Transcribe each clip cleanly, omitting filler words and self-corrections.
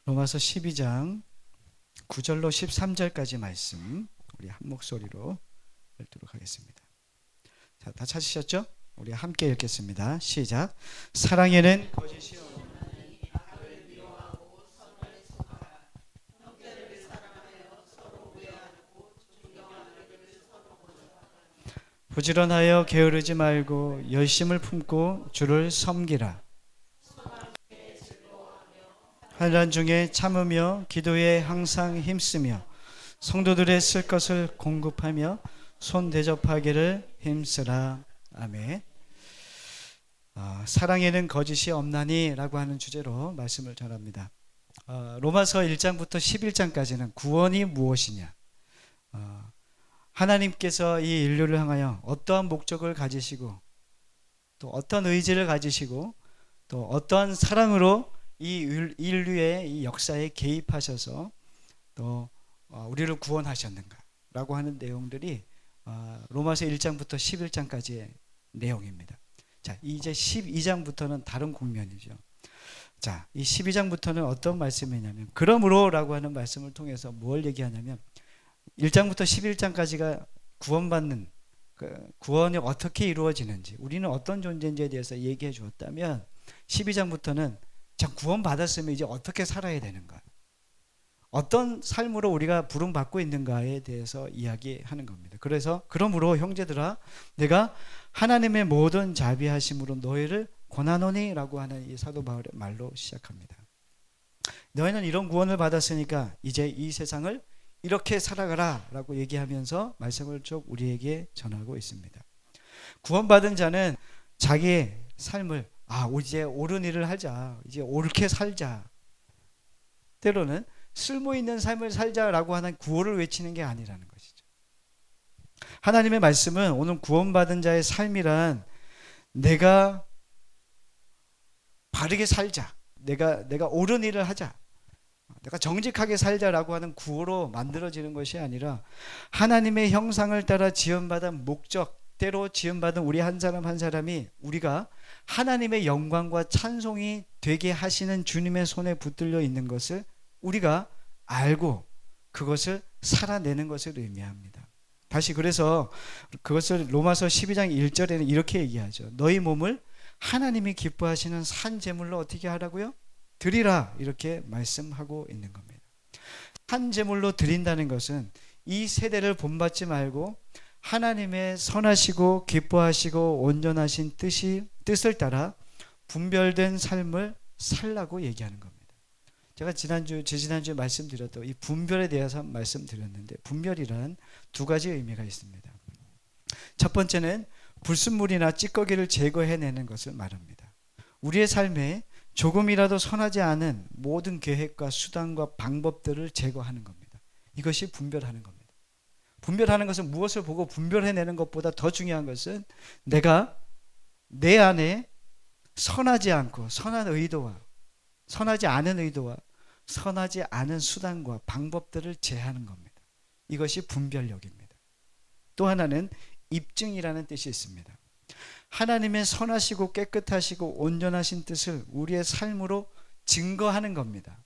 로마서 12장 9절로 13절까지 말씀 우리 한 목소리로 읽도록 하겠습니다. 자, 다 찾으셨죠? 우리 함께 읽겠습니다. 시작. 사랑에는 거짓이 없나니 악을 미워하고 선을 속하라. 형제를 사랑하여 서로 우애하고 존경하기를 서로 보존하라. 부지런하여 게으르지 말고 열심을 품고 주를 섬기라. 환난 중에 참으며 기도에 항상 힘쓰며 성도들의 쓸 것을 공급하며 손 대접하기를 힘쓰라. 아멘. 사랑에는 거짓이 없나니 라고 하는 주제로 말씀을 전합니다. 로마서 1장부터 11장까지는 구원이 무엇이냐, 하나님께서 이 인류를 향하여 어떠한 목적을 가지시고 또 어떤 의지를 가지시고 또 어떠한 사랑으로 이 인류의 이 역사에 개입하셔서 또 우리를 구원하셨는가 라고 하는 내용들이 로마서 1장부터 11장까지의 내용입니다. 자, 이제 12장부터는 다른 국면이죠. 자, 이 12장부터는 어떤 말씀이냐면 그러므로 라고 하는 말씀을 통해서 뭘 얘기하냐면 1장부터 11장까지가 구원받는 구원이 어떻게 이루어지는지 우리는 어떤 존재인지에 대해서 얘기해 주었다면 12장부터는 자, 구원받았으면 이제 어떻게 살아야 되는가, 어떤 삶으로 우리가 부름받고 있는가에 대해서 이야기하는 겁니다. 그래서 그러므로 형제들아 내가 하나님의 모든 자비하심으로 너희를 권하노니 라고 하는 이 사도 바울의 말로 시작합니다. 너희는 이런 구원을 받았으니까 이제 이 세상을 이렇게 살아가라 라고 얘기하면서 말씀을 쭉 우리에게 전하고 있습니다. 구원받은 자는 자기의 삶을 이제 옳은 일을 하자, 이제 옳게 살자, 때로는 쓸모있는 삶을 살자라고 하는 구호를 외치는 게 아니라는 것이죠. 하나님의 말씀은 오늘 구원받은 자의 삶이란 내가 바르게 살자, 내가 옳은 일을 하자, 내가 정직하게 살자라고 하는 구호로 만들어지는 것이 아니라 하나님의 형상을 따라 지음받은 목적, 때로 지음받은 우리 한 사람 한 사람이 우리가 하나님의 영광과 찬송이 되게 하시는 주님의 손에 붙들려 있는 것을 우리가 알고 그것을 살아내는 것을 의미합니다. 다시 그래서 그것을 로마서 12장 1절에는 이렇게 얘기하죠. 너희 몸을 하나님이 기뻐하시는 산 제물로 어떻게 하라고요? 드리라, 이렇게 말씀하고 있는 겁니다. 산 제물로 드린다는 것은 이 세대를 본받지 말고 하나님의 선하시고 기뻐하시고 온전하신 뜻을 따라 분별된 삶을 살라고 얘기하는 겁니다. 제가 지난주에 말씀드렸던 이 분별에 대해서 말씀드렸는데 분별이란 두 가지 의미가 있습니다. 첫 번째는 불순물이나 찌꺼기를 제거해내는 것을 말합니다. 우리의 삶에 조금이라도 선하지 않은 모든 계획과 수단과 방법들을 제거하는 겁니다. 이것이 분별하는 겁니다. 분별하는 것은 무엇을 보고 분별해내는 것보다 더 중요한 것은 내가 내 안에 선하지 않고 선한 의도와 선하지 않은 의도와 선하지 않은 수단과 방법들을 제하는 겁니다. 이것이 분별력입니다. 또 하나는 입증이라는 뜻이 있습니다. 하나님의 선하시고 깨끗하시고 온전하신 뜻을 우리의 삶으로 증거하는 겁니다.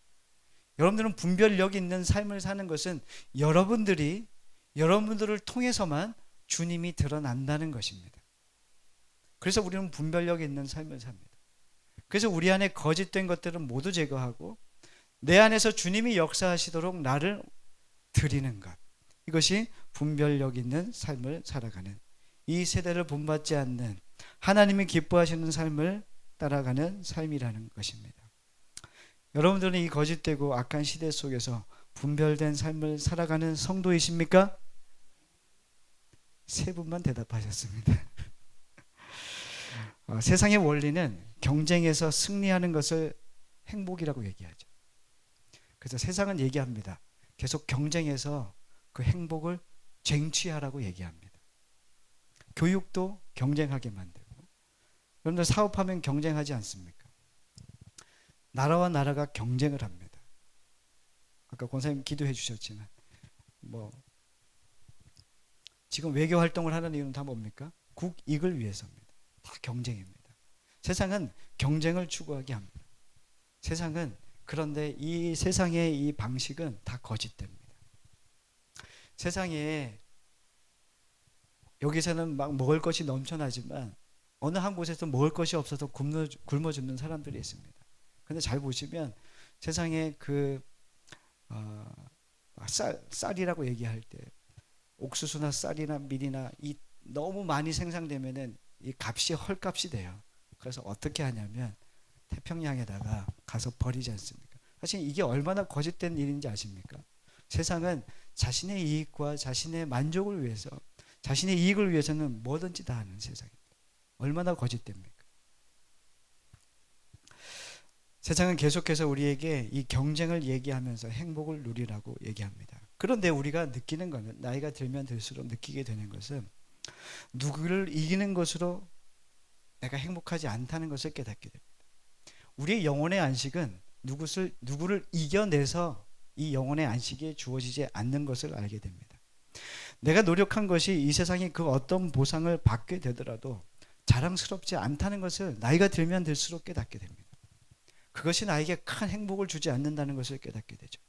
여러분들은 분별력 있는 삶을 사는 것은 여러분들을 통해서만 주님이 드러난다는 것입니다. 그래서 우리는 분별력 있는 삶을 삽니다. 그래서 우리 안에 거짓된 것들은 모두 제거하고 내 안에서 주님이 역사하시도록 나를 드리는 것, 이것이 분별력 있는 삶을 살아가는, 이 세대를 본받지 않는 하나님이 기뻐하시는 삶을 따라가는 삶이라는 것입니다. 여러분들은 이 거짓되고 악한 시대 속에서 분별된 삶을 살아가는 성도이십니까? 세 분만 대답하셨습니다. 세상의 원리는 경쟁에서 승리하는 것을 행복이라고 얘기하죠. 그래서 세상은 얘기합니다. 계속 경쟁해서 그 행복을 쟁취하라고 얘기합니다. 교육도 경쟁하게 만들고, 여러분들 사업하면 경쟁하지 않습니까? 나라와 나라가 경쟁을 합니다. 아까 권사님 기도해 주셨지만 지금 외교 활동을 하는 이유는 다 뭡니까? 국익을 위해서입니다. 다 경쟁입니다. 세상은 경쟁을 추구하게 합니다. 세상은 그런데 이 세상의 이 방식은 다 거짓됩니다. 세상에 여기서는 막 먹을 것이 넘쳐나지만 어느 한 곳에서 먹을 것이 없어서 굶어 죽는 사람들이 있습니다. 근데 잘 보시면 세상에 그 어, 쌀이라고 얘기할 때 옥수수나 쌀이나 밀이나 이 너무 많이 생산되면은 이 값이 헐값이 돼요. 그래서 어떻게 하냐면 태평양에다가 가서 버리지 않습니까? 사실 이게 얼마나 거짓된 일인지 아십니까? 세상은 자신의 이익과 자신의 만족을 위해서, 자신의 이익을 위해서는 뭐든지 다 하는 세상입니다. 얼마나 거짓됩니까? 세상은 계속해서 우리에게 이 경쟁을 얘기하면서 행복을 누리라고 얘기합니다. 그런데 우리가 느끼는 거는, 나이가 들면 들수록 느끼게 되는 것은 누구를 이기는 것으로 내가 행복하지 않다는 것을 깨닫게 됩니다. 우리의 영혼의 안식은 누구를 이겨내서 이 영혼의 안식이 주어지지 않는 것을 알게 됩니다. 내가 노력한 것이 이 세상에 그 어떤 보상을 받게 되더라도 자랑스럽지 않다는 것을 나이가 들면 들수록 깨닫게 됩니다. 그것이 나에게 큰 행복을 주지 않는다는 것을 깨닫게 되죠.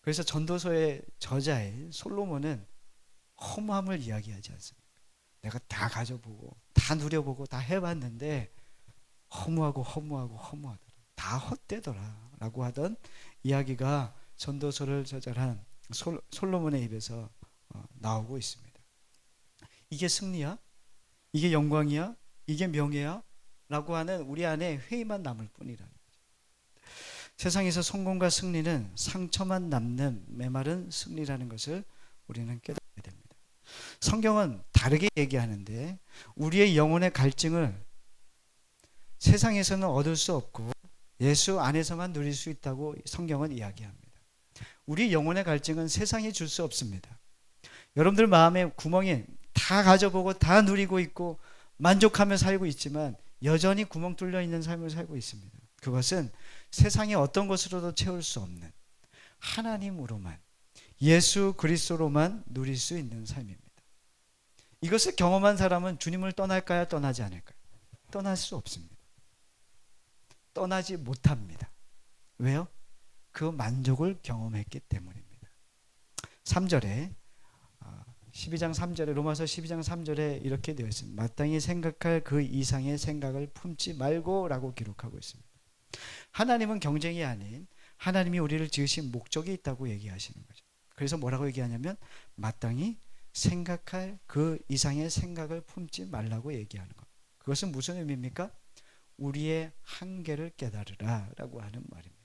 그래서 전도서의 저자인 솔로몬은 허무함을 이야기하지 않습니까? 내가 다 가져보고 다 누려보고 다 해봤는데 허무하더라, 다 헛되더라 라고 하던 이야기가 전도서를 저자한 솔로몬의 입에서 나오고 있습니다. 이게 승리야? 이게 영광이야? 이게 명예야? 라고 하는 우리 안에 회의만 남을 뿐이라는 거죠. 세상에서 성공과 승리는 상처만 남는 메마른 승리라는 것을 우리는 깨닫게 됩니다. 성경은 다르게 얘기하는데 우리의 영혼의 갈증을 세상에서는 얻을 수 없고 예수 안에서만 누릴 수 있다고 성경은 이야기합니다. 우리 영혼의 갈증은 세상이 줄 수 없습니다. 여러분들 마음에 구멍이 다 가져보고 다 누리고 있고 만족하며 살고 있지만 여전히 구멍 뚫려 있는 삶을 살고 있습니다. 그것은 세상의 어떤 것으로도 채울 수 없는 하나님으로만, 예수 그리스도로만 누릴 수 있는 삶입니다. 이것을 경험한 사람은 주님을 떠날까요? 떠나지 않을까요? 떠날 수 없습니다. 떠나지 못합니다. 왜요? 그 만족을 경험했기 때문입니다. 3절에 12장 3절에 로마서 12장 3절에 이렇게 되어 있습니다. 마땅히 생각할 그 이상의 생각을 품지 말고 라고 기록하고 있습니다. 하나님은 경쟁이 아닌 하나님이 우리를 지으신 목적이 있다고 얘기하시는 거죠. 그래서 뭐라고 얘기하냐면 마땅히 생각할 그 이상의 생각을 품지 말라고 얘기하는 것. 그것은 무슨 의미입니까? 우리의 한계를 깨달으라 라고 하는 말입니다.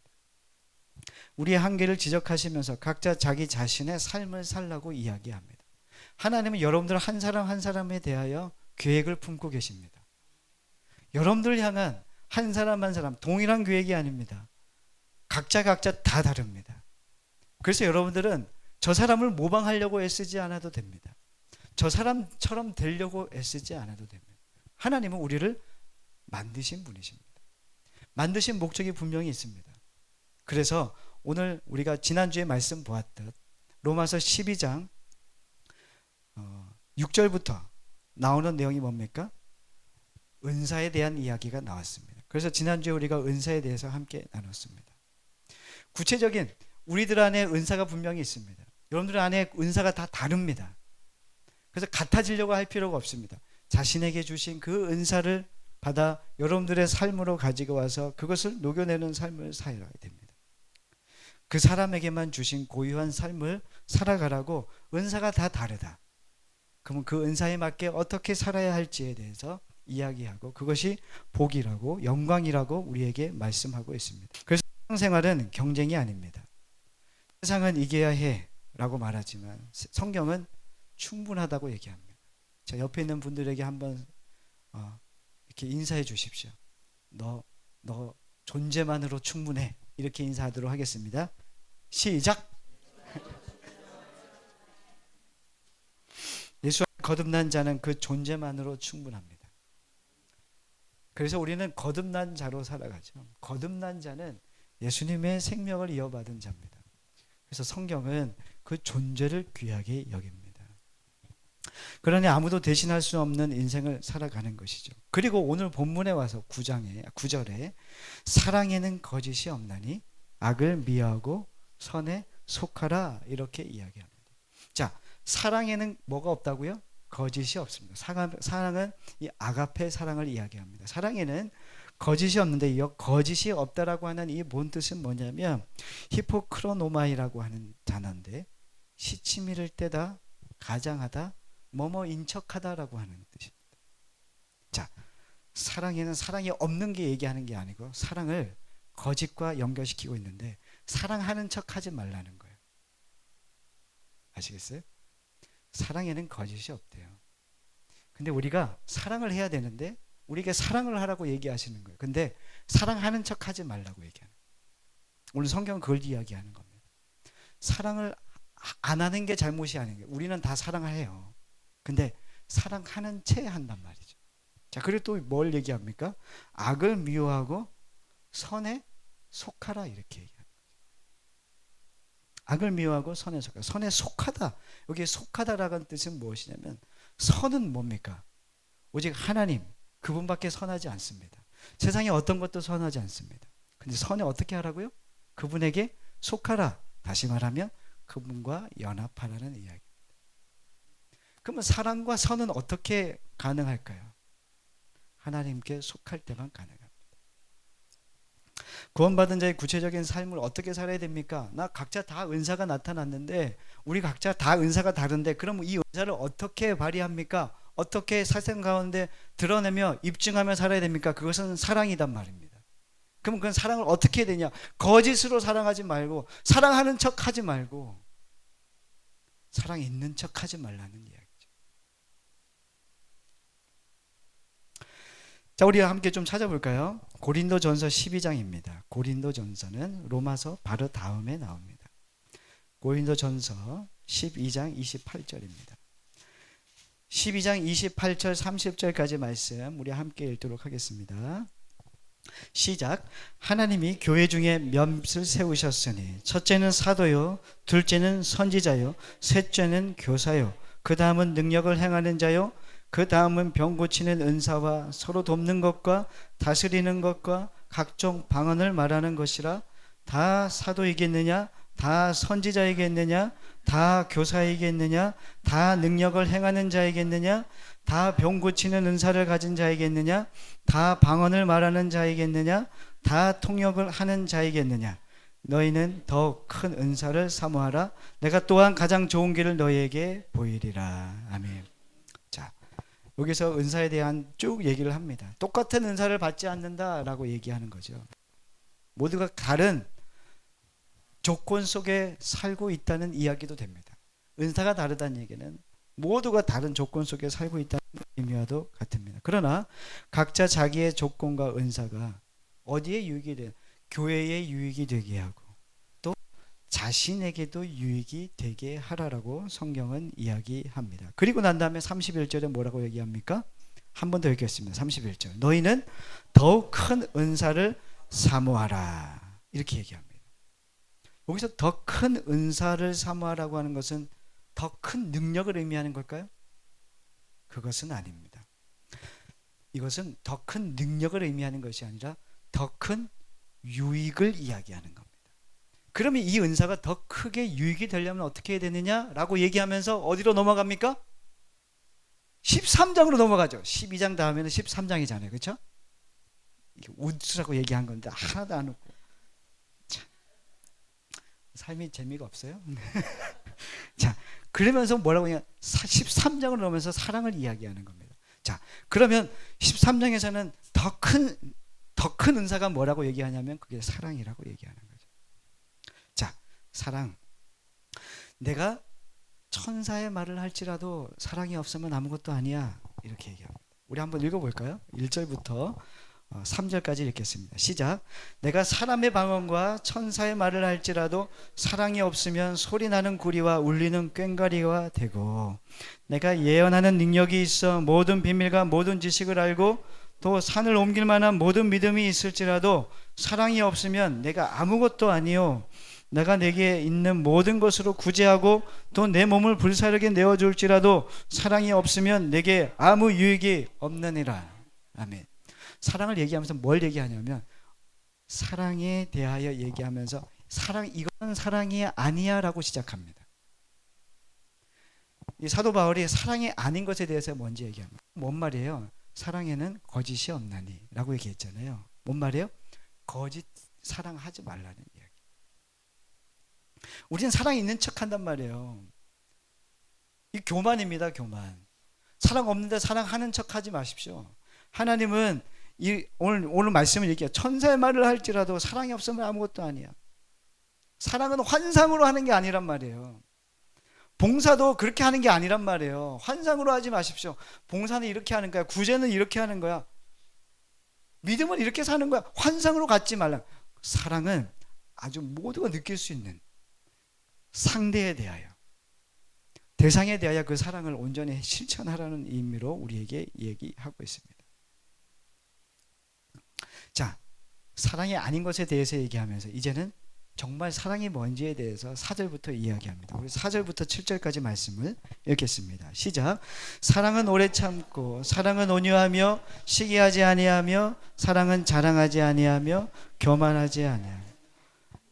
우리의 한계를 지적하시면서 각자 자기 자신의 삶을 살라고 이야기합니다. 하나님은 여러분들 한 사람 한 사람에 대하여 계획을 품고 계십니다. 여러분들 향한 한 사람 한 사람 동일한 계획이 아닙니다. 각자 다 다릅니다. 그래서 여러분들은 저 사람을 모방하려고 애쓰지 않아도 됩니다. 저 사람처럼 되려고 애쓰지 않아도 됩니다. 하나님은 우리를 만드신 분이십니다. 만드신 목적이 분명히 있습니다. 그래서 오늘 우리가 지난주에 말씀 보았듯 로마서 12장 6절부터 나오는 내용이 뭡니까? 은사에 대한 이야기가 나왔습니다. 그래서 지난주에 우리가 은사에 대해서 함께 나눴습니다. 구체적인 우리들 안에 은사가 분명히 있습니다. 여러분들 안에 은사가 다 다릅니다. 그래서 같아지려고 할 필요가 없습니다. 자신에게 주신 그 은사를 받아 여러분들의 삶으로 가지고 와서 그것을 녹여내는 삶을 살아야 됩니다. 그 사람에게만 주신 고유한 삶을 살아가라고. 은사가 다 다르다. 그러면 그 은사에 맞게 어떻게 살아야 할지에 대해서 이야기하고 그것이 복이라고 영광이라고 우리에게 말씀하고 있습니다. 그래서 신앙생활은 경쟁이 아닙니다. 세상은 이겨야 해 라고 말하지만 성경은 충분하다고 얘기합니다. 자, 옆에 있는 분들에게 한번 이렇게 인사해 주십시오. 너 존재만으로 충분해. 이렇게 인사하도록 하겠습니다. 시작. 예수 거듭난 자는 그 존재만으로 충분합니다. 그래서 우리는 거듭난 자로 살아가죠. 거듭난 자는 예수님의 생명을 이어받은 자입니다. 그래서 성경은 그 존재를 귀하게 여깁니다. 그러니 아무도 대신할 수 없는 인생을 살아가는 것이죠. 그리고 오늘 본문에 와서 9절에 사랑에는 거짓이 없나니 악을 미워하고 선에 속하라 이렇게 이야기합니다. 자, 사랑에는 뭐가 없다고요? 거짓이 없습니다. 사랑은 이 아가페 사랑을 이야기합니다. 사랑에는 거짓이 없는데 이 거짓이 없다라고 하는 이 본 뜻은 뭐냐면 히포크로노마이라고 하는 단어인데 시치미를 떼다, 가장하다, 뭐뭐 인척하다라고 하는 뜻입니다. 자, 사랑에는 사랑이 없는 게 얘기하는 게 아니고 사랑을 거짓과 연결시키고 있는데 사랑하는 척 하지 말라는 거예요. 아시겠어요? 사랑에는 거짓이 없대요. 근데 우리가 사랑을 해야 되는데 우리에게 사랑을 하라고 얘기하시는 거예요. 근데 사랑하는 척 하지 말라고 얘기하는 거예요. 오늘 성경은 그걸 이야기하는 겁니다. 사랑을 안 하는 게 잘못이 아닌 거예요. 우리는 다 사랑을 해요. 근데 사랑하는 채 한단 말이죠. 자, 그리고 또 뭘 얘기합니까? 악을 미워하고 선에 속하라 이렇게 얘기합니다. 악을 미워하고 선에 속하다. 선에 속하다. 여기 속하다라는 뜻은 무엇이냐면 선은 뭡니까? 오직 하나님 그분밖에 선하지 않습니다. 세상에 어떤 것도 선하지 않습니다. 근데 선에 어떻게 하라고요? 그분에게 속하라. 다시 말하면 그분과 연합하라는 이야기입니다. 그러면 사랑과 선은 어떻게 가능할까요? 하나님께 속할 때만 가능합니다. 구원받은 자의 구체적인 삶을 어떻게 살아야 됩니까? 나 각자 다 은사가 나타났는데 우리 각자 다 은사가 다른데 그럼 이 은사를 어떻게 발휘합니까? 어떻게 사생 가운데 드러내며 입증하며 살아야 됩니까? 그것은 사랑이단 말입니다. 그럼 그 사랑을 어떻게 해야 되냐? 거짓으로 사랑하지 말고 사랑하는 척 하지 말고 사랑 있는 척 하지 말라는 이야기죠. 자, 우리 함께 좀 찾아볼까요? 고린도전서 12장입니다. 고린도전서는 로마서 바로 다음에 나옵니다. 고린도전서 12장 28절입니다. 12장 28절 30절까지 말씀 우리 함께 읽도록 하겠습니다. 시작. 하나님이 교회 중에 몇을 세우셨으니 첫째는 사도요, 둘째는 선지자요, 셋째는 교사요, 그 다음은 능력을 행하는 자요, 그 다음은 병 고치는 은사와 서로 돕는 것과 다스리는 것과 각종 방언을 말하는 것이라. 다 사도이겠느냐? 다 선지자이겠느냐? 다 교사이겠느냐? 다 능력을 행하는 자이겠느냐? 다 병 고치는 은사를 가진 자이겠느냐? 다 방언을 말하는 자이겠느냐? 다 통역을 하는 자이겠느냐? 너희는 더 큰 은사를 사모하라. 내가 또한 가장 좋은 길을 너희에게 보이리라. 아멘. 자, 여기서 은사에 대한 쭉 얘기를 합니다. 똑같은 은사를 받지 않는다라고 얘기하는 거죠. 모두가 다른 조건 속에 살고 있다는 이야기도 됩니다. 은사가 다르다는 얘기는 모두가 다른 조건 속에 살고 있다는 의미와도 같습니다. 그러나 각자 자기의 조건과 은사가 어디에 유익이 돼? 교회에 유익이 되게 하고 또 자신에게도 유익이 되게 하라라고 성경은 이야기합니다. 그리고 난 다음에 31절에 뭐라고 얘기합니까? 한 번 더 읽겠습니다. 31절. 너희는 더욱 큰 은사를 사모하라. 이렇게 얘기합니다. 여기서 더 큰 은사를 사모하라고 하는 것은 더 큰 능력을 의미하는 걸까요? 그것은 아닙니다. 이것은 더 큰 능력을 의미하는 것이 아니라 더 큰 유익을 이야기하는 겁니다. 그러면 이 은사가 더 크게 유익이 되려면 어떻게 해야 되느냐라고 얘기하면서 어디로 넘어갑니까? 13장으로 넘어가죠. 12장 다음에는 13장이잖아요. 그렇죠? 웃으라고 얘기한 건데 하나도 안 웃고. 참, 삶이 재미가 없어요? 자, 그러면서 뭐라고 하냐? 13장으로 넘으면서 사랑을 이야기하는 겁니다. 자, 그러면 13장에서는 더 큰 은사가 뭐라고 얘기하냐면 그게 사랑이라고 얘기하는 거죠. 자, 사랑. 내가 천사의 말을 할지라도 사랑이 없으면 아무것도 아니야. 이렇게 얘기합니다. 우리 한번 읽어볼까요? 1절부터 3절까지 읽겠습니다. 시작. 내가 사람의 방언과 천사의 말을 할지라도 사랑이 없으면 소리나는 구리와 울리는 꽹과리가 되고, 내가 예언하는 능력이 있어 모든 비밀과 모든 지식을 알고 또 산을 옮길 만한 모든 믿음이 있을지라도 사랑이 없으면 내가 아무것도 아니요. 내가 내게 있는 모든 것으로 구제하고 또 내 몸을 불사르게 내어줄지라도 사랑이 없으면 내게 아무 유익이 없느니라. 아멘. 사랑을 얘기하면서 뭘 얘기하냐면 사랑에 대하여 얘기하면서 이건 사랑이 아니야 라고 시작합니다. 이 사도 바울이 사랑이 아닌 것에 대해서 먼저 얘기합니다. 뭔 말이에요? 사랑에는 거짓이 없나니 라고 얘기했잖아요. 뭔 말이에요? 거짓 사랑하지 말라는 이야기. 우리는 사랑이 있는 척 한단 말이에요. 이 교만입니다. 교만. 사랑 없는데 사랑하는 척 하지 마십시오. 하나님은 오늘 말씀을 얘기해요. 천사의 말을 할지라도 사랑이 없으면 아무것도 아니야. 사랑은 환상으로 하는 게 아니란 말이에요. 봉사도 그렇게 하는 게 아니란 말이에요. 환상으로 하지 마십시오. 봉사는 이렇게 하는 거야. 구제는 이렇게 하는 거야. 믿음은 이렇게 사는 거야. 환상으로 갖지 말라. 사랑은 아주 모두가 느낄 수 있는 상대에 대하여, 대상에 대하여 그 사랑을 온전히 실천하라는 의미로 우리에게 얘기하고 있습니다. 자, 사랑이 아닌 것에 대해서 얘기하면서 이제는 정말 사랑이 뭔지에 대해서 4절부터 이야기합니다. 우리 4절부터 7절까지 말씀을 읽겠습니다. 시작. 사랑은 오래 참고 사랑은 온유하며 시기하지 아니하며 사랑은 자랑하지 아니하며 교만하지 아니하며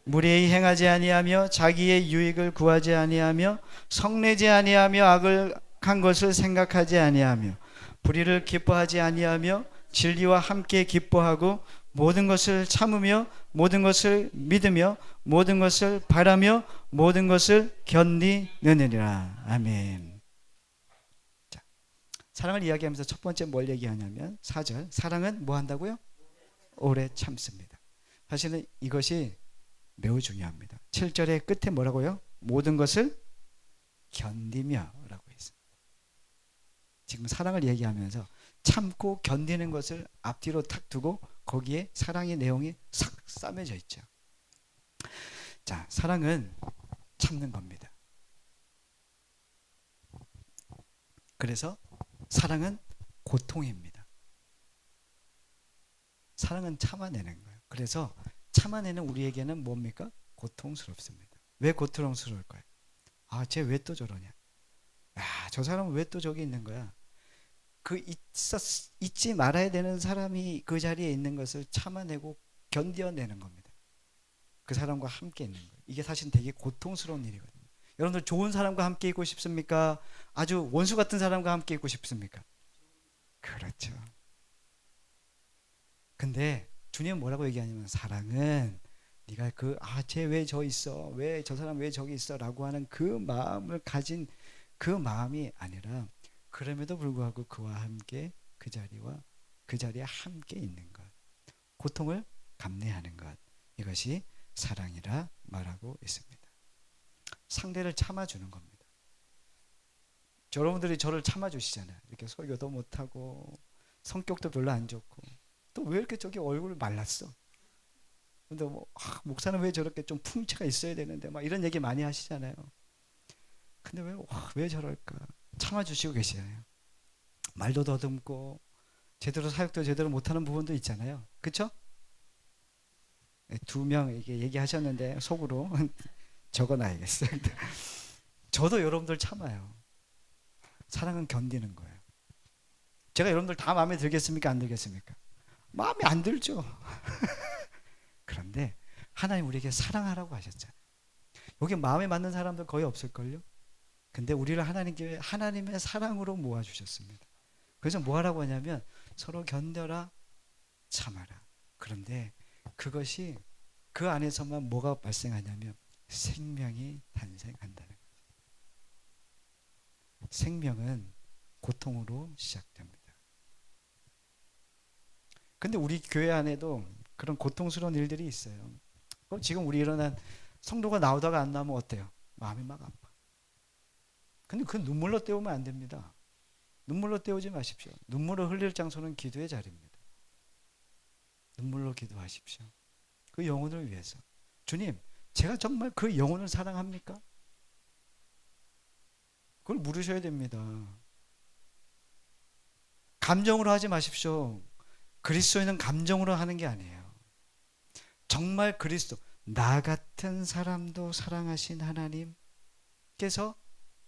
무례히 행하지 아니하며 자기의 유익을 구하지 아니하며 성내지 아니하며 악한 것을 생각하지 아니하며 불의를 기뻐하지 아니하며 진리와 함께 기뻐하고 모든 것을 참으며 모든 것을 믿으며 모든 것을 바라며 모든 것을 견디느니라. 아멘. 자, 사랑을 이야기하면서 첫 번째 뭘 얘기하냐면 4절. 사랑은 뭐 한다고요? 오래 참습니다. 사실은 이것이 매우 중요합니다. 7절의 끝에 뭐라고요? 모든 것을 견디며 라고 했습니다. 지금 사랑을 얘기하면서 참고 견디는 것을 앞뒤로 탁 두고 거기에 사랑의 내용이 싹 싸매져 있죠. 자, 사랑은 참는 겁니다. 그래서 사랑은 고통입니다. 사랑은 참아내는 거예요. 그래서 참아내는 우리에게는 뭡니까? 고통스럽습니다. 왜 고통스러울까요? 아, 쟤 왜 또 저러냐? 야, 저 사람은 왜 또 저기 있는 거야? 잊지 말아야 되는 사람이 그 자리에 있는 것을 참아내고 견뎌내는 겁니다. 그 사람과 함께 있는 거예요. 이게 사실 되게 고통스러운 일이거든요. 여러분들 좋은 사람과 함께 있고 싶습니까? 아주 원수 같은 사람과 함께 있고 싶습니까? 그렇죠. 근데 주님은 뭐라고 얘기하냐면 사랑은 네가 쟤 왜 저 있어? 왜 저 사람 왜 저기 있어? 라고 하는 그 마음을 가진 그 마음이 아니라 그럼에도 불구하고 그와 함께 그 자리에 함께 있는 것, 고통을 감내하는 것, 이것이 사랑이라 말하고 있습니다. 상대를 참아주는 겁니다. 여러분들이 저를 참아주시잖아요. 이렇게 설교도 못하고 성격도 별로 안 좋고 또 왜 이렇게 저기 얼굴 말랐어? 근데 목사는 왜 저렇게 좀 풍채가 있어야 되는데 막 이런 얘기 많이 하시잖아요. 근데 왜 저럴까? 참아주시고 계시잖아요. 말도 더듬고 제대로 사역도 제대로 못하는 부분도 있잖아요. 그렇죠? 2명 이게 얘기하셨는데 속으로 적어놔야겠어요. 저도 여러분들 참아요. 사랑은 견디는 거예요. 제가 여러분들 다 마음에 들겠습니까? 안 들겠습니까? 마음에 안 들죠. 그런데 하나님 우리에게 사랑하라고 하셨잖아요. 여기 마음에 맞는 사람들 거의 없을걸요? 근데 우리를 하나님의 사랑으로 모아주셨습니다. 그래서 뭐 하라고 하냐면 서로 견뎌라, 참아라. 그런데 그것이 그 안에서만 뭐가 발생하냐면 생명이 탄생한다는 거죠. 생명은 고통으로 시작됩니다. 근데 우리 교회 안에도 그런 고통스러운 일들이 있어요. 지금 우리 일어난 성도가 나오다가 안 나오면 어때요? 마음이 막 아파. 근데 그 눈물로 때우면 안 됩니다. 눈물로 때우지 마십시오. 눈물을 흘릴 장소는 기도의 자리입니다. 눈물로 기도하십시오. 그 영혼을 위해서. 주님, 제가 정말 그 영혼을 사랑합니까? 그걸 물으셔야 됩니다. 감정으로 하지 마십시오. 그리스도인은 감정으로 하는 게 아니에요. 정말 나 같은 사람도 사랑하신 하나님께서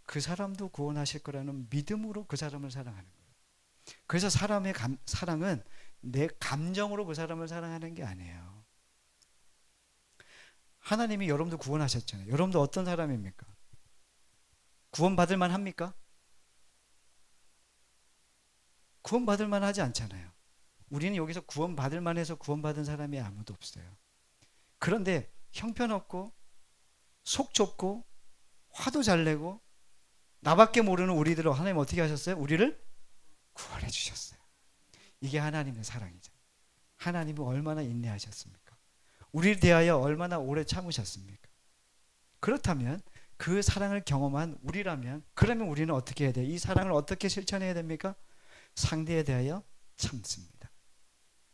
그 사람도 구원하실 거라는 믿음으로 그 사람을 사랑하는 거예요. 그래서 사람의 사랑은 내 감정으로 그 사람을 사랑하는 게 아니에요. 하나님이 여러분도 구원하셨잖아요. 여러분도 어떤 사람입니까? 구원받을 만합니까? 구원받을 만하지 않잖아요. 우리는 여기서 구원받을 만해서 구원받은 사람이 아무도 없어요. 그런데 형편없고 속 좁고 화도 잘 내고 나밖에 모르는 우리들을 하나님 어떻게 하셨어요? 우리를 구원해 주셨어요. 이게 하나님의 사랑이죠. 하나님은 얼마나 인내하셨습니까? 우리를 대하여 얼마나 오래 참으셨습니까? 그렇다면 그 사랑을 경험한 우리라면, 그러면 우리는 어떻게 해야 돼요? 이 사랑을 어떻게 실천해야 됩니까? 상대에 대하여 참습니다.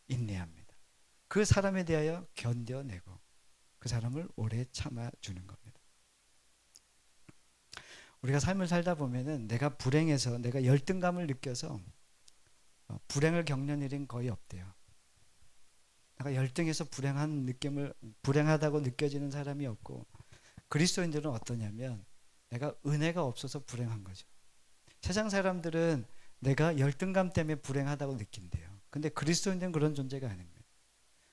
인내합니다. 그 사람에 대하여 견뎌내고 그 사람을 오래 참아주는 겁니다. 우리가 삶을 살다 보면은 내가 불행해서 내가 열등감을 느껴서 불행을 겪는 일은 거의 없대요. 내가 열등해서 불행하다고 느껴지는 사람이 없고, 그리스도인들은 어떠냐면 내가 은혜가 없어서 불행한 거죠. 세상 사람들은 내가 열등감 때문에 불행하다고 느낀대요. 근데 그리스도인들은 그런 존재가 아닙니다.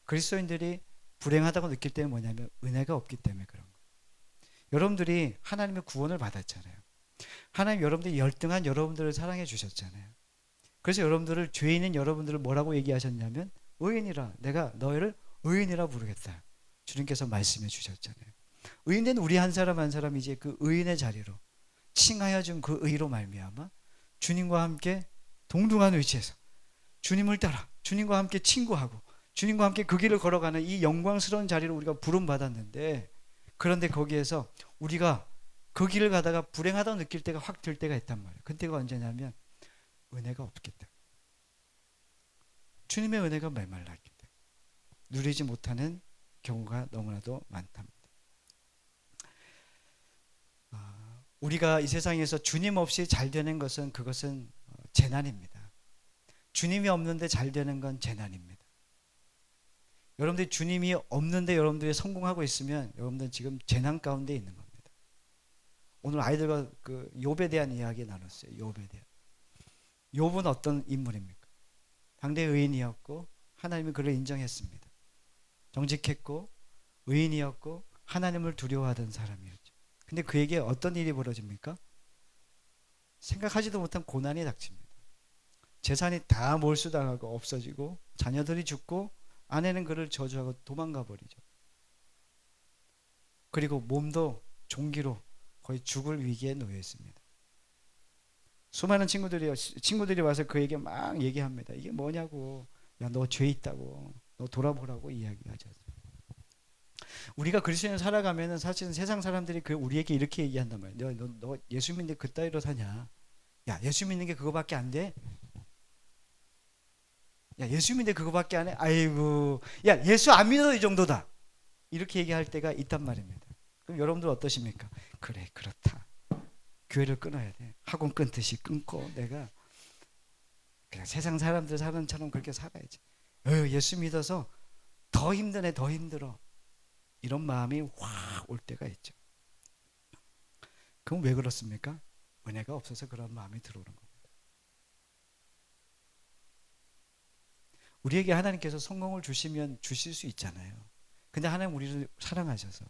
그리스도인들이 불행하다고 느낄 때는 뭐냐면 은혜가 없기 때문에 그런 거예요. 여러분들이 하나님의 구원을 받았잖아요. 하나님 여러분들이 열등한 여러분들을 사랑해 주셨잖아요. 그래서 여러분들을, 죄인인 여러분들을 뭐라고 얘기하셨냐면 의인이라, 내가 너희를 의인이라 부르겠다. 주님께서 말씀해 주셨잖아요. 의인된 우리 한 사람 한 사람이 이제 그 의인의 자리로 칭하여 준 그 의로 말미암아 주님과 함께 동등한 위치에서 주님을 따라 주님과 함께 친구하고 주님과 함께 그 길을 걸어가는 이 영광스러운 자리로 우리가 부름 받았는데, 그런데 거기에서 우리가 그 길을 가다가 불행하다고 느낄 때가 확 들 때가 있단 말이에요. 그때가 언제냐면 은혜가 없기 때문에, 주님의 은혜가 메말라 있기 때문에 누리지 못하는 경우가 너무나도 많답니다. 우리가 이 세상에서 주님 없이 잘 되는 것은, 그것은 재난입니다. 주님이 없는데 잘 되는 건 재난입니다. 여러분들이 주님이 없는데 여러분들이 성공하고 있으면 여러분들은 지금 재난 가운데 있는 겁니다. 오늘 아이들과 그 욥에 대한 이야기 나눴어요. 욥에 대한. 욥은 어떤 인물입니까? 당대 의인이었고 하나님이 그를 인정했습니다. 정직했고 의인이었고 하나님을 두려워하던 사람이었죠. 근데 그에게 어떤 일이 벌어집니까? 생각하지도 못한 고난이 닥칩니다. 재산이 다 몰수당하고 없어지고 자녀들이 죽고 아내는 그를 저주하고 도망가 버리죠. 그리고 몸도 종기로 거의 죽을 위기에 놓여 있습니다. 수많은 친구들이 와서 그에게 막 얘기합니다. 이게 뭐냐고, 야, 너 죄 있다고, 너 돌아보라고 이야기하죠. 우리가 그리스도인을 살아가면은 사실은 세상 사람들이 우리에게 이렇게 얘기한단 말이에요. 너 예수 믿는데 그따위로 사냐? 야, 예수 믿는 게 그거밖에 안 돼? 야, 예수 믿는데 그거밖에 안 해? 아이고, 야, 예수 안 믿어도 이 정도다. 이렇게 얘기할 때가 있단 말입니다. 그럼 여러분들 어떠십니까? 그래, 그렇다. 교회를 끊어야 돼. 학원 끊듯이 끊고 내가 그냥 세상 사람들 사는 처럼 그렇게 살아야지. 예수 믿어서 더 힘드네, 더 힘들어. 이런 마음이 확 올 때가 있죠. 그럼 왜 그렇습니까? 은혜가 없어서 그런 마음이 들어오는 겁니다. 우리에게 하나님께서 성공을 주시면 주실 수 있잖아요. 근데 하나님 우리를 사랑하셔서,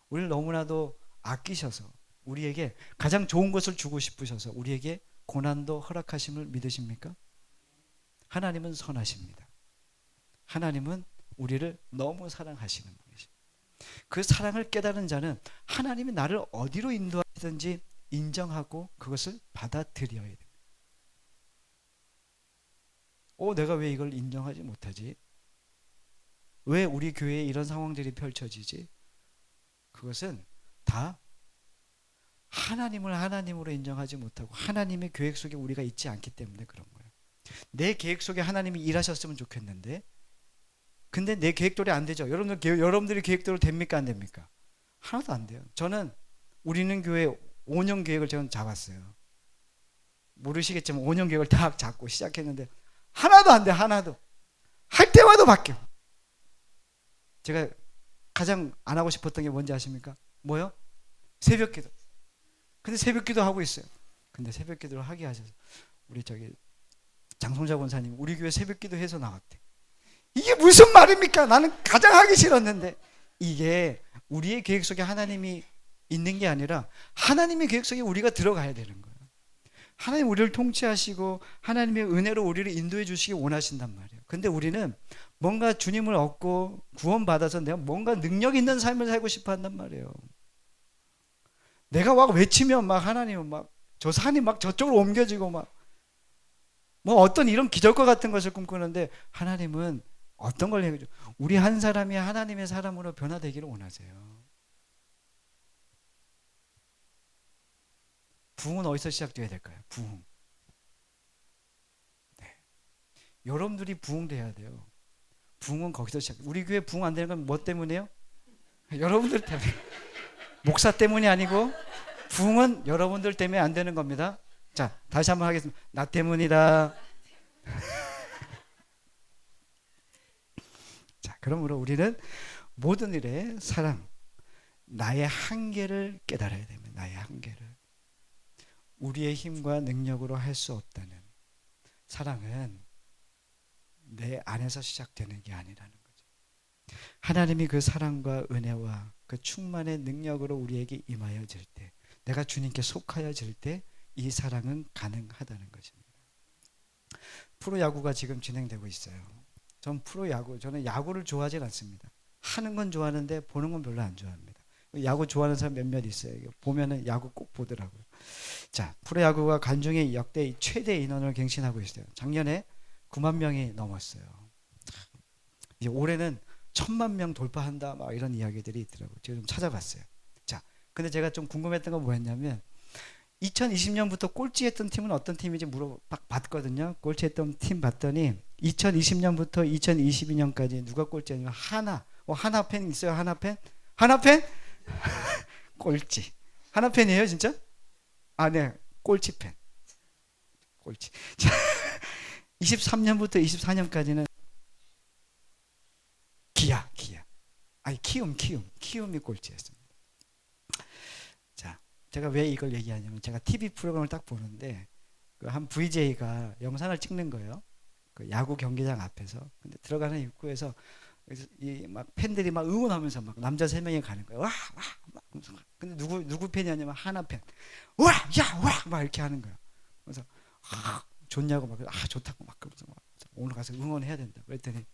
우리를 너무나도 아끼셔서, 우리에게 가장 좋은 것을 주고 싶으셔서 우리에게 고난도 허락하심을 믿으십니까? 하나님은 선하십니다. 하나님은 우리를 너무 사랑하시는 분이십니다. 그 사랑을 깨달은 자는 하나님이 나를 어디로 인도하든지 인정하고 그것을 받아들여야 됩니다. 내가 왜 이걸 인정하지 못하지? 왜 우리 교회에 이런 상황들이 펼쳐지지? 그것은 다 하나님을 하나님으로 인정하지 못하고 하나님의 계획 속에 우리가 있지 않기 때문에 그런 거예요. 내 계획 속에 하나님이 일하셨으면 좋겠는데, 근데 내 계획대로 안 되죠. 여러분들이 계획대로 됩니까, 안 됩니까? 하나도 안 돼요. 저는 우리는 교회 5년 계획을 저는 잡았어요. 모르시겠지만 5년 계획을 딱 잡고 시작했는데 하나도 안 돼. 하나도. 할 때마다 바뀌어. 제가 가장 안 하고 싶었던 게 뭔지 아십니까? 뭐요? 새벽 기도. 근데 새벽 기도 하고 있어요. 근데 새벽 기도를 하게 하셔서 우리 장송자 권사님 우리 교회 새벽 기도 해서 나왔대. 이게 무슨 말입니까? 나는 가장 하기 싫었는데. 이게 우리의 계획 속에 하나님이 있는 게 아니라 하나님의 계획 속에 우리가 들어가야 되는 거예요. 하나님 우리를 통치하시고 하나님의 은혜로 우리를 인도해 주시기 원하신단 말이에요. 근데 우리는 뭔가 주님을 얻고 구원받아서 내가 뭔가 능력 있는 삶을 살고 싶어 한단 말이에요. 내가 막 외치면 막 하나님은 막 저 산이 막 저쪽으로 옮겨지고 막 뭐 어떤 이런 기적과 같은 것을 꿈꾸는데 하나님은 어떤 걸 해줘? 우리 한 사람이 하나님의 사람으로 변화되기를 원하세요. 부흥은 어디서 시작돼야 될까요? 부흥. 네. 여러분들이 부흥돼야 돼요. 부흥은 거기서 시작. 우리 교회 부흥 안 되는 건 뭐 때문이에요? 여러분들 때문에. 목사 때문이 아니고 부흥은 여러분들 때문에 안 되는 겁니다. 자, 다시 한번 하겠습니다. 나 때문이다. 자, 그러므로 우리는 모든 일에 사랑, 나의 한계를 깨달아야 됩니다. 나의 한계를. 우리의 힘과 능력으로 할 수 없다는 사랑은 내 안에서 시작되는 게 아니라는 거죠. 하나님이 그 사랑과 은혜와 그 충만의 능력으로 우리에게 임하여질 때, 내가 주님께 속하여질 때 이 사랑은 가능하다는 것입니다. 프로야구가 지금 진행되고 있어요. 저는 야구를 좋아하진 않습니다. 하는 건 좋아하는데 보는 건 별로 안 좋아합니다. 야구 좋아하는 사람 몇몇 있어요. 보면은 야구 꼭 보더라고요. 자, 프로야구가 관중의 역대 최대 인원을 갱신하고 있어요. 작년에 9만 명이 넘었어요. 이제 올해는 1,000만 명 돌파한다 막 이런 이야기들이 있더라고요. 제가 좀 찾아봤어요. 자, 근데 제가 좀 궁금했던 건 뭐였냐면 2020년부터 꼴찌했던 팀은 어떤 팀인지 봤거든요. 꼴찌했던 팀 봤더니 2020년부터 2022년까지 누가 꼴찌냐면 하나팬 있어요? 하나팬? 하나팬? 꼴찌. 하나팬이에요 진짜? 아, 네. 꼴찌팬. 꼴찌. 자, 23년부터 24년까지는 기아. 아니, 키움이 꼴찌였습니다. 자, 제가 왜 이걸 얘기하냐면 제가 TV 프로그램을 딱 보는데 그 한 VJ가 영상을 찍는 거예요. 그 야구 경기장 앞에서. 근데 들어가는 입구에서 이 막 팬들이 막 응원하면서 막 남자 3명이 가는 거예요. 와. 근데 누구 팬이냐면 하나 팬. 와, 막 이렇게 하는 거예요. 그래서 좋냐고 막 좋다고 막 그러면서 오늘 가서 응원해야 된다. 그랬더니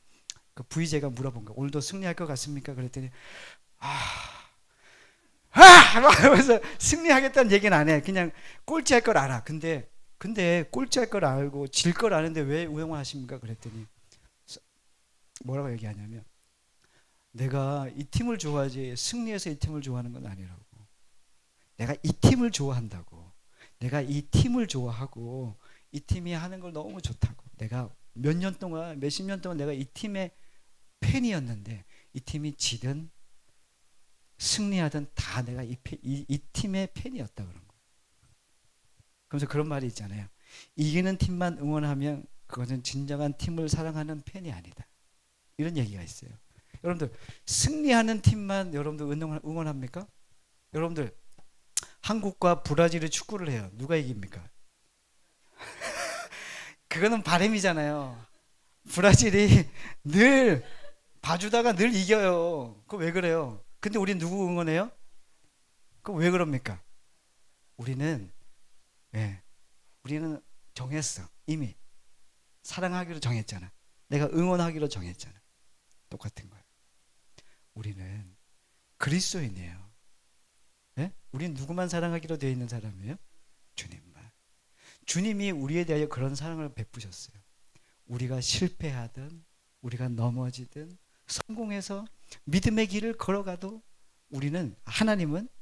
그 VJ가 물어본 거예요. 오늘도 승리할 것 같습니까? 그랬더니 막 그러면서 승리하겠다는 얘기는 안 해. 그냥 꼴찌할 걸 알아. 근데 꼴찌할 걸 알고 질 걸 아는데 왜 응원하십니까? 그랬더니 뭐라고 얘기하냐면 내가 이 팀을 좋아하지 승리해서 이 팀을 좋아하는 건 아니라고. 내가 이 팀을 좋아한다고. 내가 이 팀을 좋아하고 이 팀이 하는 걸 너무 좋다고. 내가 몇십 년 동안 내가 이 팀의 팬이었는데 이 팀이 지든 승리하든 다 내가 이 팀의 팬이었다 그런 거예요. 그러면서 그런 말이 있잖아요. 이기는 팀만 응원하면 그것은 진정한 팀을 사랑하는 팬이 아니다. 이런 얘기가 있어요. 여러분들 승리하는 팀만 여러분들 응원합니까? 여러분들 한국과 브라질이 축구를 해요. 누가 이깁니까? 그거는 바람이잖아요. 브라질이 늘 봐주다가 늘 이겨요. 그거 왜 그래요? 근데 우린 누구 응원해요? 그거 왜 그럽니까? 우리는 정했어. 이미 사랑하기로 정했잖아. 내가 응원하기로 정했잖아. 똑같은 거예요. 우리는 그리스도인이에요. 네? 우린 누구만 사랑하기로 되어 있는 사람이에요? 주님만. 주님이 우리에 대하여 그런 사랑을 베푸셨어요. 우리가 실패하든 우리가 넘어지든 성공해서 믿음의 길을 걸어가도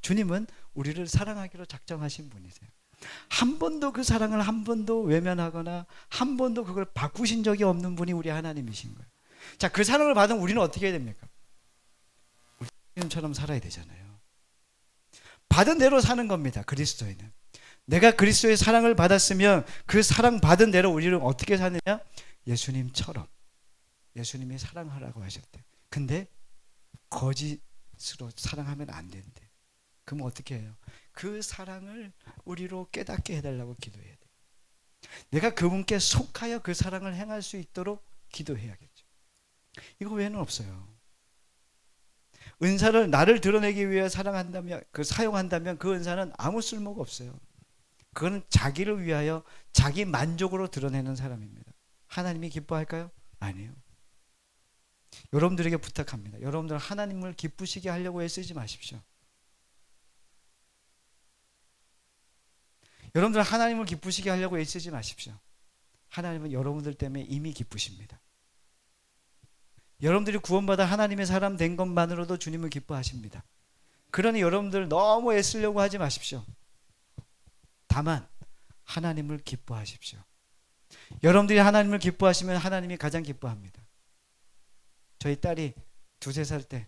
주님은 우리를 사랑하기로 작정하신 분이세요. 한 번도 그 사랑을 한 번도 외면하거나 한 번도 그걸 바꾸신 적이 없는 분이 우리 하나님이신 거예요. 자, 그 사랑을 받으면 우리는 어떻게 해야 됩니까? 주님처럼 살아야 되잖아요. 받은 대로 사는 겁니다. 그리스도인은. 내가 그리스도의 사랑을 받았으면 그 사랑 받은 대로 우리는 어떻게 사느냐? 예수님처럼. 예수님이 사랑하라고 하셨대요. 근데 스스로 사랑하면 안 된대. 그럼 어떻게 해요? 그 사랑을 우리로 깨닫게 해달라고 기도해야 돼. 내가 그분께 속하여 그 사랑을 행할 수 있도록 기도해야겠죠. 이거 외에는 없어요. 은사를 나를 드러내기 위해 사랑한다면, 사용한다면 그 은사는 아무 쓸모가 없어요. 그거는 자기를 위하여 자기 만족으로 드러내는 사람입니다. 하나님이 기뻐할까요? 아니에요. 여러분들에게 부탁합니다. 여러분들 하나님을 기쁘시게 하려고 애쓰지 마십시오. 여러분들 하나님을 기쁘시게 하려고 애쓰지 마십시오. 하나님은 여러분들 때문에 이미 기쁘십니다. 여러분들이 구원받아 하나님의 사람 된 것만으로도 주님을 기뻐하십니다. 그러니 여러분들 너무 애쓰려고 하지 마십시오. 다만 하나님을 기뻐하십시오. 여러분들이 하나님을 기뻐하시면 하나님이 가장 기뻐합니다. 저희 딸이 2-3살 때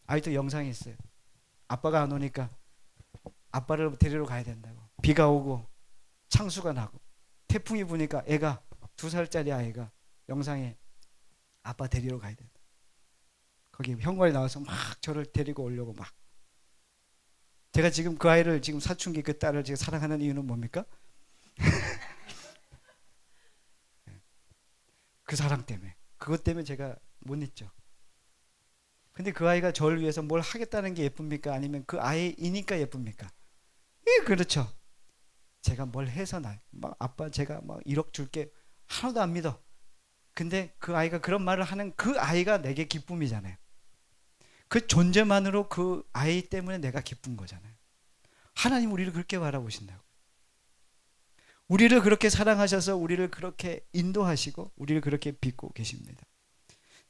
아직도 영상이 있어요. 아빠가 안 오니까 아빠를 데리러 가야 된다고. 비가 오고 창수가 나고 태풍이 부니까 애가 2살짜리 아이가 영상에 아빠 데리러 가야 된다. 거기 현관에 나와서 막 저를 데리고 오려고 막. 제가 지금 그 아이를 지금 사춘기 그 딸을 제가 사랑하는 이유는 뭡니까? 그 사랑 때문에. 그것 때문에 제가 못 잊죠. 근데 그 아이가 저를 위해서 뭘 하겠다는 게 예쁩니까? 아니면 그 아이이니까 예쁩니까? 예, 그렇죠. 제가 뭘 해서 막 아빠 제가 막 1억 줄게 하나도 안 믿어. 근데 그 아이가 그런 말을 하는 그 아이가 내게 기쁨이잖아요. 그 존재만으로 그 아이 때문에 내가 기쁜 거잖아요. 하나님 우리를 그렇게 바라보신다고. 우리를 그렇게 사랑하셔서 우리를 그렇게 인도하시고 우리를 그렇게 빚고 계십니다.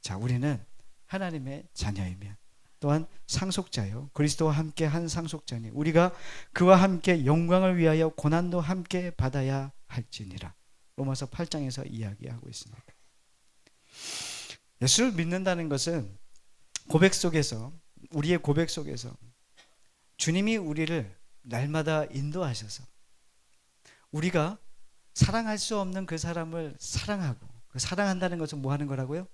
자, 우리는 하나님의 자녀이면 또한 상속자요. 그리스도와 함께 한 상속자니 우리가 그와 함께 영광을 위하여 고난도 함께 받아야 할지니라. 로마서 8장에서 이야기하고 있습니다. 예수를 믿는다는 것은 고백 속에서, 우리의 고백 속에서 주님이 우리를 날마다 인도하셔서 우리가 사랑할 수 없는 그 사람을 사랑하고, 그 사랑한다는 것은 뭐 하는 거라고요?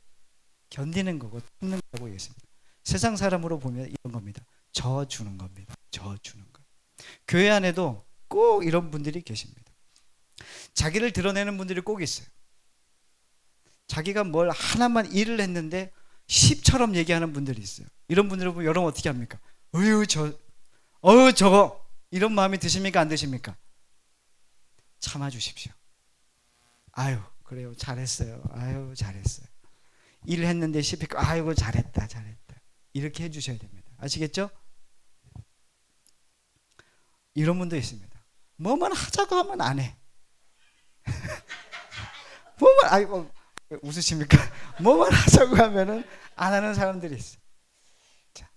견디는 거고 참는 거라고 했습니다. 세상 사람으로 보면 이런 겁니다. 저 주는 겁니다. 저 주는 것. 교회 안에도 꼭 이런 분들이 계십니다. 자기를 드러내는 분들이 꼭 있어요. 자기가 뭘 하나만 일을 했는데 10처럼 얘기하는 분들이 있어요. 이런 분들을 보면 여러분 어떻게 합니까? 저거 이런 마음이 드십니까? 안 드십니까? 참아주십시오. 아유 그래요 잘했어요. 아유 잘했어요. 일을 했는데 10회 아이고 잘했다 이렇게 해주셔야 됩니다. 아시겠죠? 이런 분도 있습니다. 뭐만 하자고 하면 안 해. 뭐만 아이고 웃으십니까? 뭐만 하자고 하면은 안 하는 사람들이 있어. 자,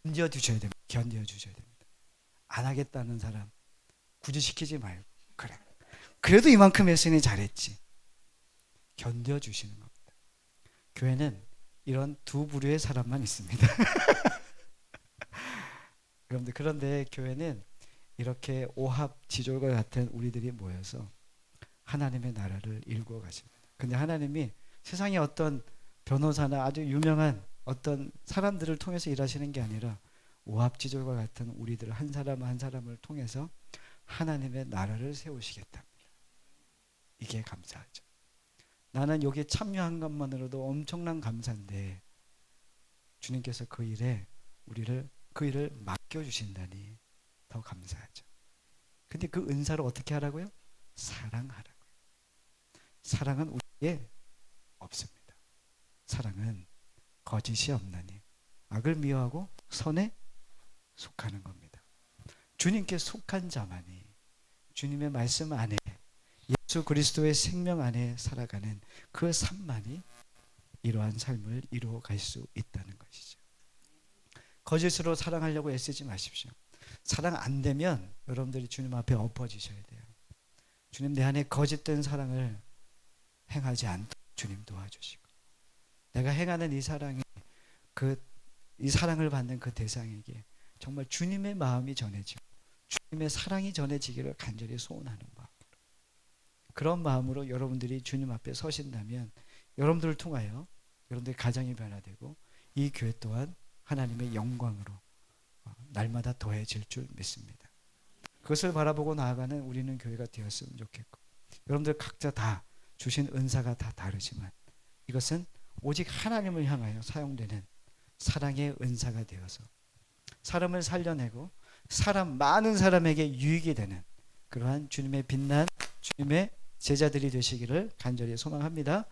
견뎌주셔야 됩니다. 견뎌주셔야 됩니다. 안 하겠다는 사람 굳이 시키지 말고 그래. 그래도 이만큼 했으니 잘했지. 견뎌주시는 겁니다. 교회는 이런 두 부류의 사람만 있습니다. 여러분들 그런데 교회는 이렇게 오합지졸과 같은 우리들이 모여서 하나님의 나라를 일구어 가십니다. 근데 하나님이 세상에 어떤 변호사나 아주 유명한 어떤 사람들을 통해서 일하시는 게 아니라 오합지졸과 같은 우리들 한 사람 한 사람을 통해서 하나님의 나라를 세우시겠답니다. 이게 감사하죠. 나는 여기에 참여한 것만으로도 엄청난 감사인데 주님께서 그 일에 그 일을 맡겨주신다니 더 감사하죠. 근데 그 은사를 어떻게 하라고요? 사랑하라고요. 사랑은 우리에게 없습니다. 사랑은 거짓이 없나니 악을 미워하고 선에 속하는 겁니다. 주님께 속한 자만이 주님의 말씀 안에 예수 그리스도의 생명 안에 살아가는 그 삶만이 이러한 삶을 이루어갈 수 있다는 것이죠. 거짓으로 사랑하려고 애쓰지 마십시오. 사랑 안 되면 여러분들이 주님 앞에 엎어지셔야 돼요. 주님 내 안에 거짓된 사랑을 행하지 않도록 주님 도와주시고 내가 행하는 이 사랑이 이 사랑을 받는 그 대상에게 정말 주님의 마음이 전해지고 주님의 사랑이 전해지기를 간절히 소원하는 마음으로 그런 마음으로 여러분들이 주님 앞에 서신다면 여러분들을 통하여 여러분들의 가정이 변화되고 이 교회 또한 하나님의 영광으로 날마다 더해질 줄 믿습니다. 그것을 바라보고 나아가는 우리는 교회가 되었으면 좋겠고, 여러분들 각자 다 주신 은사가 다 다르지만 이것은 오직 하나님을 향하여 사용되는 사랑의 은사가 되어서 사람을 살려내고 많은 사람에게 유익이 되는 그러한 주님의 빛난 주님의 제자들이 되시기를 간절히 소망합니다.